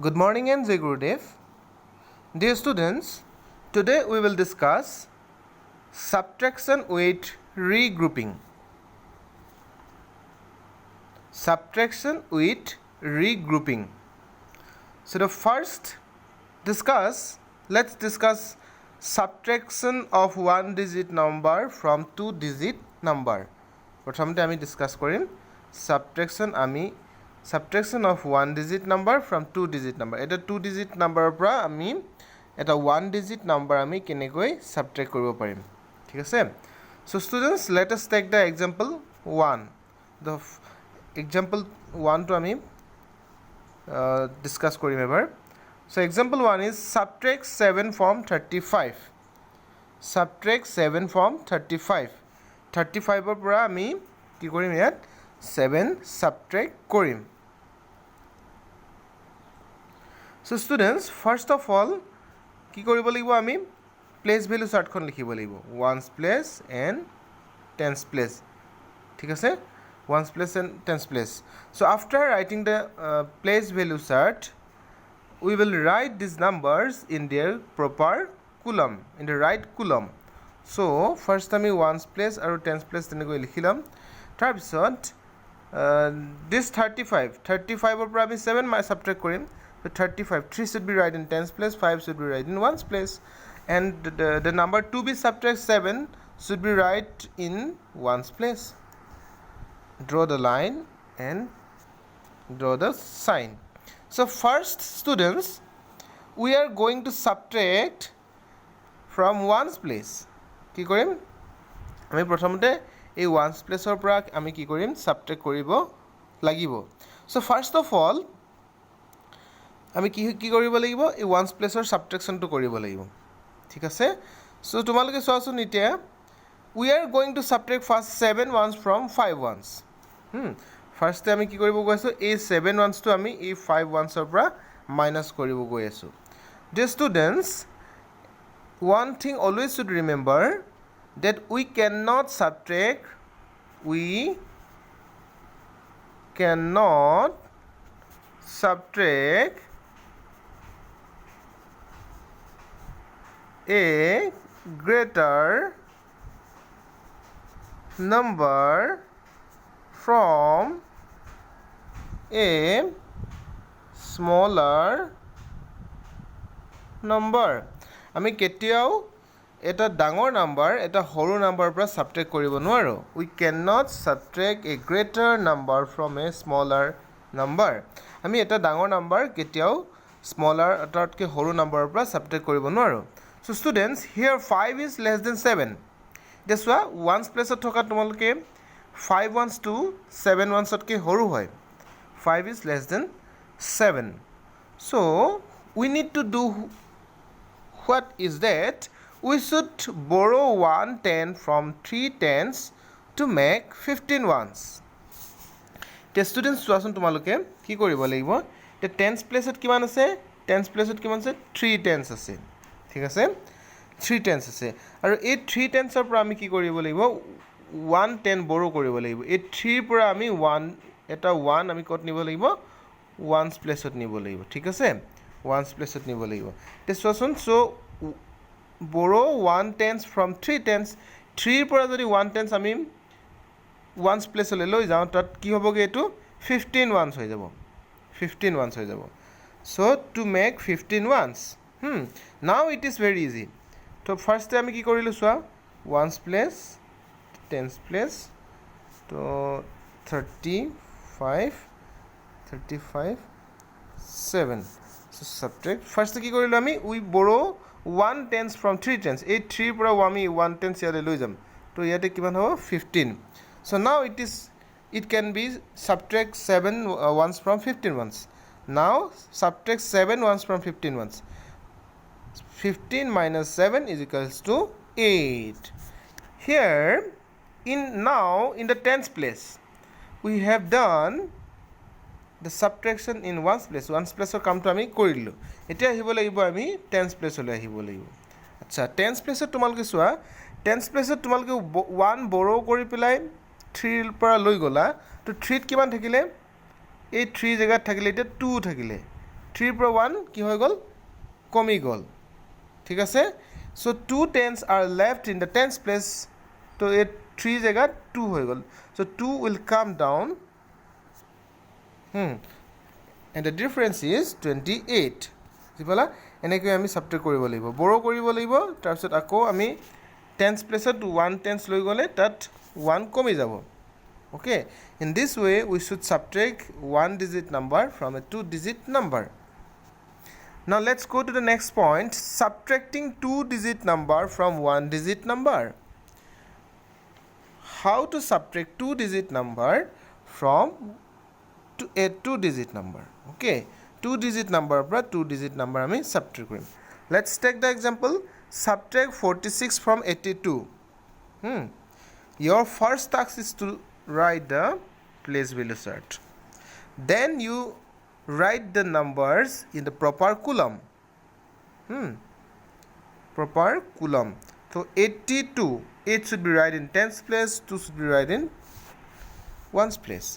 Good morning and Jai Gurudev. Dear students, today we will discuss subtraction with regrouping. Subtraction with regrouping. So let's discuss subtraction of one digit number from two digit number. প্ৰথমতে আমি discuss কৰিম subtraction of one digit number from two digit number. এটা two digit number পৰা আমি এটা one digit number আমি কেনেকৈ subtract কৰিব পাৰিম ঠিক আছে so students let us take the example 1 the example 1 to আমি discuss কৰিম এবাৰ so example 1 is subtract 7 from 35 subtract 7 from 35 35 ৰ পৰা আমি কি কৰিম ইয়াত 7 subtract কৰিম so students first of all কি কৰিব লাগিব আমি place value chart খন লিখিব লাগিব ones place and tens place ঠিক আছে ones place and tens place so after writing the place value chart we will write these numbers in their proper column in the right column so first আমি ones place আৰু tens place তেনেকৈ লিখিলাম তাৰ পিছত this 35 ৰ পৰা আমি 7 subtract কৰিম so 35 3 should be right in tens place 5 should be right in ones place and the number to be subtract 7 should be right in ones place draw the line and draw the sign so first students we are going to subtract from ones place কি কৰিম আমি প্ৰথমতে এই ones place ৰ পৰা আমি কি কৰিম subtract কৰিব লাগিব so first of all আমি কি কৰিব লাগিব এই ones place ৰ subtraction টো কৰিব লাগিব ঠিক আছে so তোমালোকে চোৱাচোন এতিয়া we are going to subtract first 7 ones from 5 ones first আমি কি কৰিব গৈছো এই 7 ones টো আমি এই 5 ones ৰ পৰা minus কৰিব গৈ আছো dear students one thing always should remember that we cannot subtract a greater number from a smaller number আমি কেতিয়াও এটা ডাঙৰ নাম্বাৰ এটা সৰু নাম্বাৰৰ পৰা সাবট্ৰেক্ট কৰিব নোৱাৰো we cannot subtract a greater number from a smaller number আমি এটা ডাঙৰ নাম্বাৰ কেতিয়াও smaller অৰ্থাৎকে সৰু নাম্বাৰৰ পৰা সাবট্ৰেক্ট কৰিব নোৱাৰো so students here 5 is less than 7 this one ones place ত থকা তোমালোকে 5 ones to 7 ones তকে সৰু হয় 5 is less than 7 so we need to do what is that we should borrow 1 10 from 3 tens to make 15 ones the students চোৱাচোন তোমালোকে কি কৰিব লাগিব the tens place ত কিমান আছে tens place ত কিমান আছে 3 tens আছে ঠিক আছে 3 tens আছে আৰু এই 3 tens ৰ পৰা আমি কি কৰিব লাগিব 1 10 borrow কৰিব লাগিব এই 3 পৰা আমি 1 এটা 1 আমি কত নিব লাগিব ones place ত নিব লাগিব ঠিক আছে ones place ত নিব লাগিব তে চোৱাচোন so borrow 1 tens from 3 tens 3 পৰা যদি 1 tens আমি ones place লৈ লৈ যাও তাত কি হ'বগে এটো 15 ones হৈ যাব 15 ones হৈ যাব so to make 15 ones now it is very easy to first আমি কি কৰিলো সোৱা ones place tens place to 35 7 so subtract first কি কৰিলো আমি we borrow 1 tens from 3 tens এই 3 পৰা আমি 1 tens ইয়ালে লৈ যাম তো ইয়াতে কিমান হ'ব 15 so now it can be subtract 7 ones from 15 ones now subtract 7 ones from 15 ones 15 minus 7 is equals to 8 here in the tens place we have done the subtraction in ones place or come to আমি কৰিলো এতিয়া আহিব লাগিব আমি tens place লৈ আহিব লাগিব আচ্ছা tens place তোমালকে সোৱা tens place তোমালকে 1 borrow কৰি পেলাই 3 ৰ পৰা লৈ গলা তো 3 কিমান থাকিলে এই 3 জায়গাত থাকিলে এটা 2 থাকিলে 3 পৰা 1 কি হৈ গ'ল কমি গ'ল ঠিক আছে so 2 tens are left in the tens place তো এই 3 জেগাত 2 হৈ গ'ল so 2 will come down and the difference is 28 জিবলা এনেকৈ আমি সাবট্ৰেক্ট কৰিব লাগিব বড় কৰিব লাগিব তাৰ পিছত আকৌ আমি tens place to 1 tens লৈ গ'লে তাত 1 কমি যাব okay in this way we should subtract one digit number from a two digit number now let's go to the next point subtracting two digit number from one digit number how to subtract two digit number from a two digit number okay two digit number fra two digit number ami subtract korim let's take the example subtract 46 from 82 your first task is to write the place value chart then you write the numbers in the proper column proper column so 82 8 should be write in tens place 2 should be write in ones place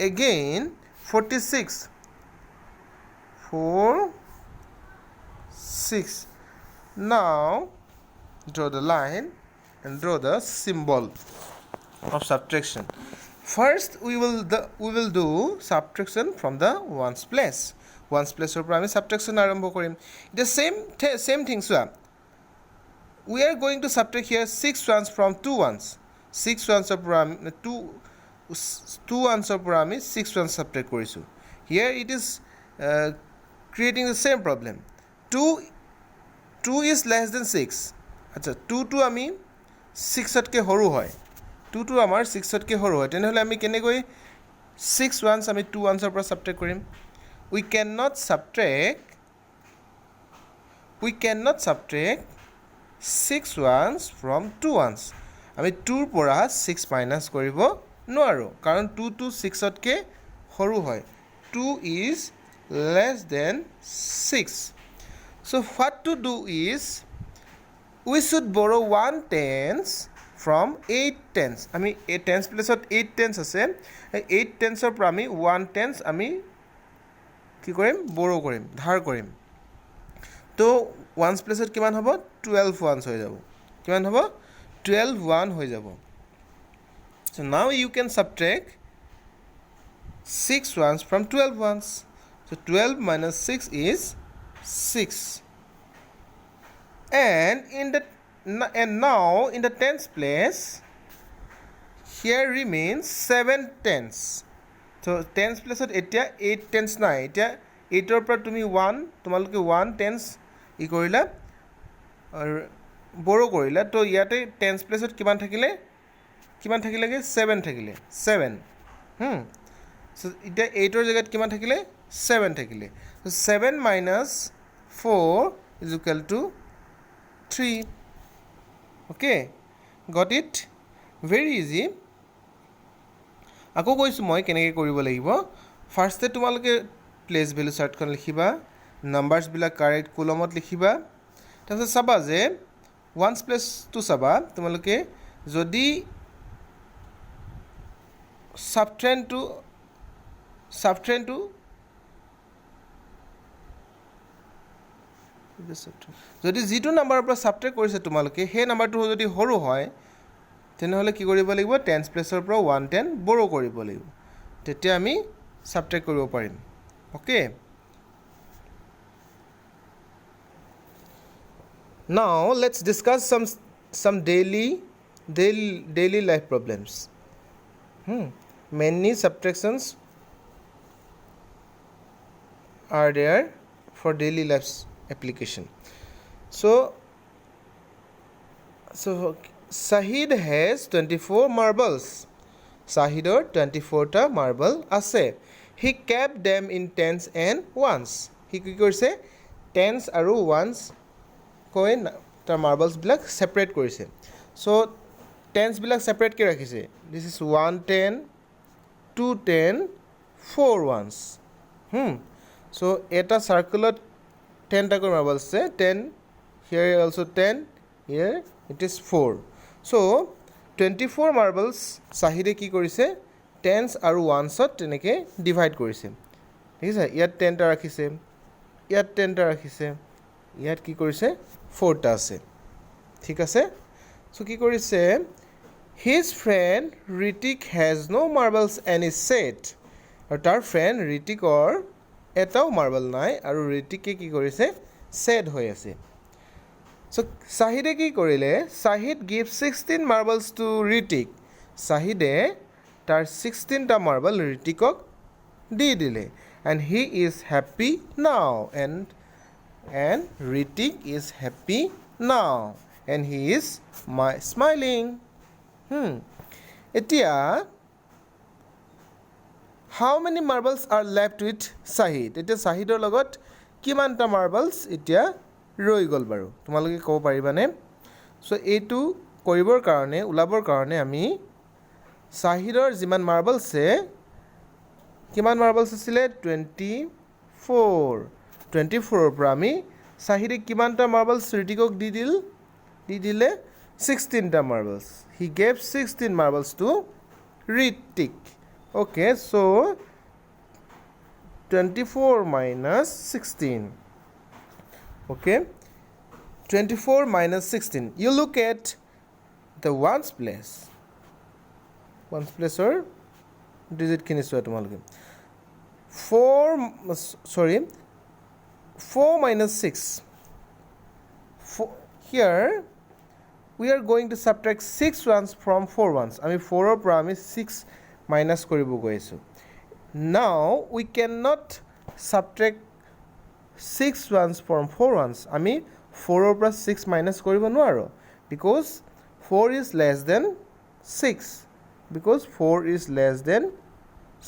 again 46 4 6 now draw the line and draw the symbol of subtraction first we will do subtraction from the ones place or আমি subtraction আৰম্ভ কৰিম the same thing so we are going to subtract here 6 ones from 2 ones 6 ones of two ones of আমি 6 ones subtract কৰিছো here it is creating the same problem 2 is less than 6 আচ্ছা 2 to আমি 6 তকৈ সৰু হয় 2 to আমাৰ 6 তকৈ সৰু হয় তেনেহলে আমি কেনেকৈ 6 ones আমি 2 ones পৰা subtract কৰিম we cannot subtract 6 ones from 2 ones আমি 2 পৰা 6 minus কৰিব নোৱাৰো কাৰণ 2 to 6 তকৈ সৰু হয় 2 is less than 6 so what to do is we should borrow 1 tens from 8 tens আমি 8 tens place 8 tens আছে 8 tens ৰ পৰা আমি 1 tens আমি কি কৰিম borrow কৰিম ধাৰ কৰিম তো ones place কিমান হ'ব 12 ones হৈ যাব কিমান হ'ব 12 1 হৈ যাব so now you can subtract 6 ones from 12 ones so 12 minus 6 is 6 and now in the tens place here remains 7 tens so tens place etia 8 tens nai etia 8 or pra tumi 1 tomaloke 1 tens ই কৰিলা আৰু borrow কৰিলা তো ইয়াতে tens place কিমান থাকিলে 7 থাকিলে 7 so এটা 8 ৰ জায়গাত কিমান থাকিলে 7 থাকিলে so 7 minus 4 is equal to 3 okay got it very easy আকৌ কৈছো মই কেনেকৈ কৰিব লাগিব ফাৰ্ষ্টে তোমালোকে প্লেস ভ্যালু চাৰ্টখন লিখিবা নাম্বাৰছ বিলাক কাৰেক্ট কলমত লিখিবা তাৰপিছত চাবা যে ওৱান্স প্লেস টু চাবা তোমালোকে যদি সাবট্ৰেন্ড টু যদি যিটো নাম্বাৰৰ পৰা সাবট্ৰেক্ট কৰিছে তোমালোকে সেই নাম্বাৰটো যদি সৰু হয় তেনেহলে কি কৰিব লাগিব টেন্স প্লেসৰ পৰা 110 বড় কৰিব লাগিব তেতিয়া আমি সাবট্ৰেক্ট কৰিব পাৰিম okay now let's discuss some daily life problems many subtractions are there for daily life application so Sahid has 24 marbles Sahidor 24 ta marble ase he kept them in tens and ones he ki korise tens aru ones coin ta marbles bilak separate korise so tens bilak separate ke rakhise this is 110 210 4 ones so eta circular 10 ta marbles se 10 here also 10 here it is 4 so 24 marbles Sahide ki korise tens aru ones ot teneke divide korise thik ase yat 10 ta rakhise ইয়াত 10টা ৰাখিছে ইয়াত কি কৰিছে 4টা আছে ঠিক আছে সো কি কৰিছে his friend Ritik has no marbles and is sad আৰু তাৰ ফ্ৰেণ্ড ঋতিকৰ এটাও মাৰ্বল নাই আৰু ঋতিকে কি কৰিছে sad হৈ আছে সো Sahide কি কৰিলে Sahid gives 16 marbles to Ritik Sahide তাৰ 16টা মাৰ্বল ঋতিকক দি দিলে and he is happy now and Ritik is happy now and he is smiling এতিয়া how many marbles are left with Sahid এতিয়া Sahidৰ লগত কিমানটা marbles এতিয়া ৰৈ গল বাৰু তোমালোকে ক'ব পাৰিবানে সো এইটো কৰিবৰ কাৰণে উলাবৰ কাৰণে আমি Sahidৰ যিমান marbles আছে কিমান marbles আছিল 24 পৰা আমি Sahide কিমানটা marbles ঋতিকক দি দিলে 16টা marbles he gave 16 marbles to Ritik okay so 24 minus 16 okay 24 minus 16 you look at the ones place or digit khini soa tumalke 4 minus 6 here we are going to subtract 6 ones from 4 ones ami 4 or পৰা আমি 6 minus কৰিব গৈছো now we cannot subtract 6 ones from 4 ones আমি 4 or পৰা 6 minus কৰিব নোৱাৰো because 4 is less than 6 because 4 is less than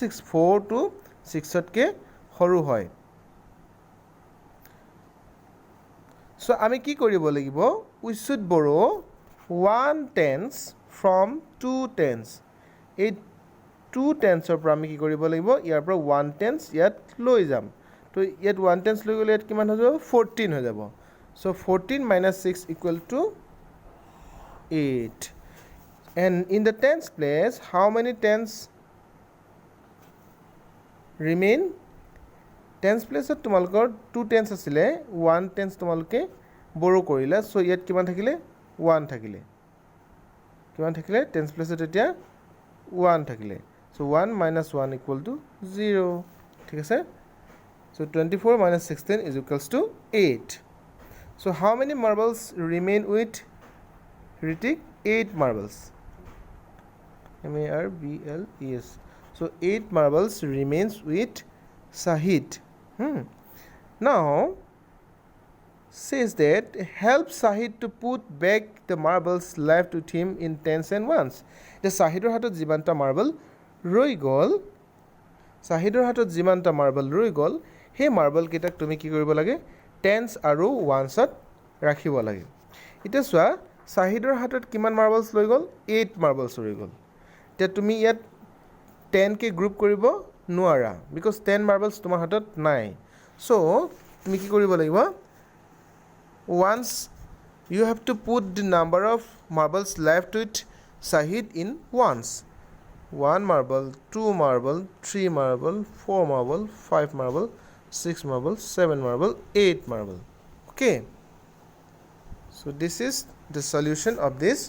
6 4 to 6 তকে সৰু হয় so আমি কি কৰিব লাগিব we should borrow 1/10 from 2/10 এই 2/10 ৰ পৰা আমি কি কৰিব লাগিব ইয়াৰ পৰা 1/10 ইয়াত লৈ যাম তো ইয়াত 1/10 লৈ গলে ইয়াত কিমান হৈ যাব 14 হৈ যাব so 14 minus 6 equal to 8 and in the tens place how many tens remain tens place তোমালোকৰ 2 tens আছিলে 1 tens তোমালোকে borrow কৰিলা so ইয়াত কিমান থাকিলে 1 থাকিলে কিমান থাকিলে tens place এতিয়া 1 থাকিলে so 1 minus 1 equal to 0 ঠিক আছে so 24 minus 16 is equals to 8 so how many marbles remain with Ritik 8 marbles MARBLES so 8 marbles remains with Sahid now says that help Sahid to put back the marbles left with him in tens and ones the Sahidor hatot jimanta marble roi gol Sahidor hatot jimanta marble roi gol he marble kitak tumi ki koribo lage tens aru ones at rakhibo lage ite swa Sahidor hatot kiman marbles loi gol 8 marbles roi gol te tumi yat 10 ke group koribo nuara because 10 marbles tomar hatot nai so tumi ki koribo lagibo once you have to put the number of marbles left with Sahid in ones 1 marble 2 marble 3 marble 4 marble 5 marble 6 marble 7 marble 8 marble okay so this is the solution of this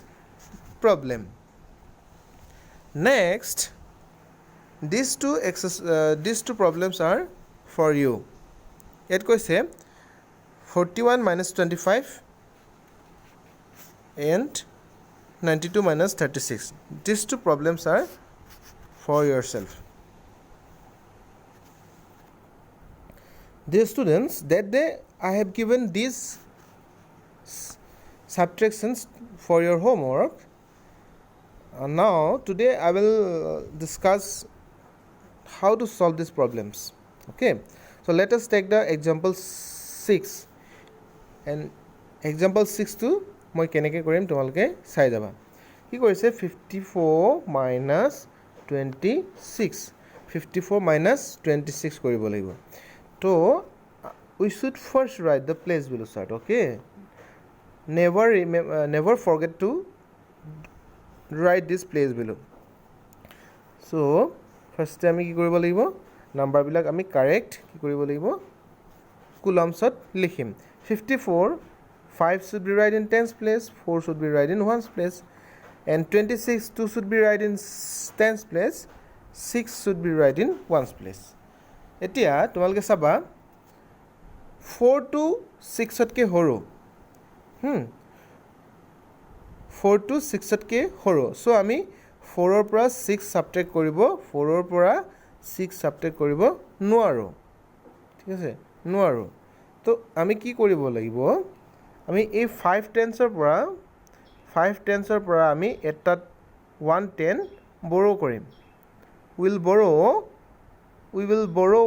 problem next these two problems are for you it koise 41 minus 25 and 92 minus 36 these two problems are for yourself dear students that day I have given these subtractions for your homework now today I will discuss how to solve these problems okay so let us take the example 6 and example 6 to মই কেনেকৈ কৰিম তোমালোকে চাই যাবা কি কৰিছে 54 minus 26 54 minus 26 কৰিব লাগিব তো we should first write the place below chart okay never forget to write this place below so first আমি কি কৰিব লাগিব নাম্বাৰ বিলাক আমি কাৰেক্ট কি কৰিব লাগিব কুলম্বছত লিখিম 54 5 should be right in tens place 4 should be right in ones place and 26 2 should be right in tens place 6 should be right in ones place এতিয়া তোমালোকে চাবা 4 to 6 তকৈ সৰু 4 to 6 তকৈ সৰু সো আমি 4 ৰ পৰা 6 সাবট্ৰেক্ট কৰিব 4 ৰ পৰা 6 সাবট্ৰেক্ট কৰিব নোৱাৰো ঠিক আছে নোৱাৰো তো আমি কি কৰিব লাগিব আমি এই 5 টেন্সৰ পৰা আমি এটা 110 borrow কৰিম we will borrow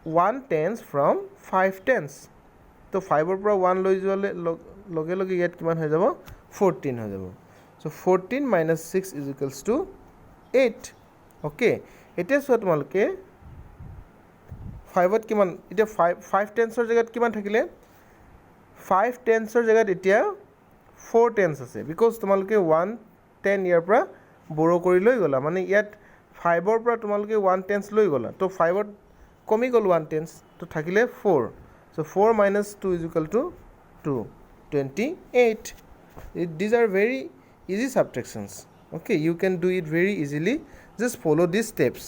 1 tens from 5 tens তো 5 ৰ পৰা 1 লৈ যোৱালে লগে লগে ইয়াত কিমান হৈ যাব 14 হৈ যাব so 14 minus 6 is equals to 8 okay এতিয়া চোৱা তোমালোকে 5 ত কিমান এতিয়া 5 টেন্সৰ জায়গাত কিমান থাকিলে 5 টেন্সৰ জায়গাত এতিয়া 4 টেন্স আছে বিকজ তোমালোকে 110 ইয়াৰ পৰা borrow কৰি লৈ গলা মানে ইয়াত 5 ৰ পৰা তোমালোকে 1 টেন্স লৈ গলা তো 5 ত কমি গল 1 টেন্স তো থাকিলে 4 so 4 minus 2 is equal to 2 28 these are very easy subtractions okay you can do it very easily just follow these steps